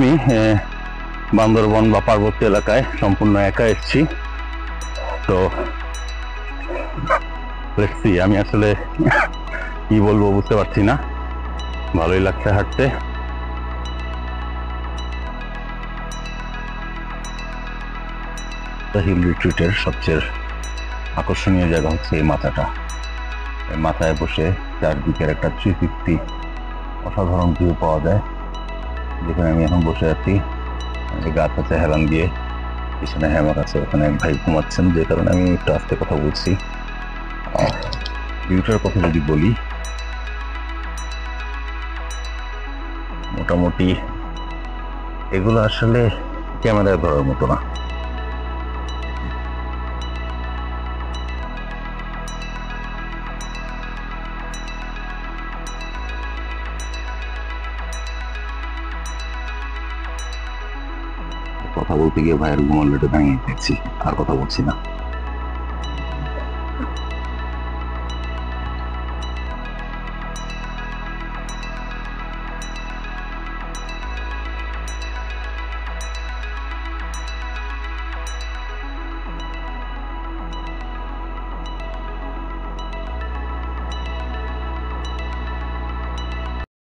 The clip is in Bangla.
আমি বান্দরবন বা পার্বত্য এলাকায় সম্পূর্ণ একা এসেছি। তো দেখছি আমি আসলে কি বলবো বুঝতে পারছি না, ভালোই লাগছে হাঁটতে। হিল রিট্রিটের সবচেয়ে আকর্ষণীয় জায়গা হচ্ছে এই মাথাটা। এই মাথায় বসে চারদিকের একটা 360 অসাধারণ ভিউ পাওয়া যায়। যেখানে আমি এখন বসে আছি, গাছ আছে হেলান দিয়ে, পিছনে হ্যামাক আছে, ওখানে ভাই ঘুমাচ্ছেন, যে কারণে আমি একটু আস্তে কথা বলছি। ভিউটার কথা যদি বলি, মোটামুটি এগুলো আসলে ক্যামেরায় ধরার মতো না। কথা বলতে গিয়ে ভাইয়ের ঘুমার লেটে ভেঙে দিচ্ছি, আর কথা বলছি না।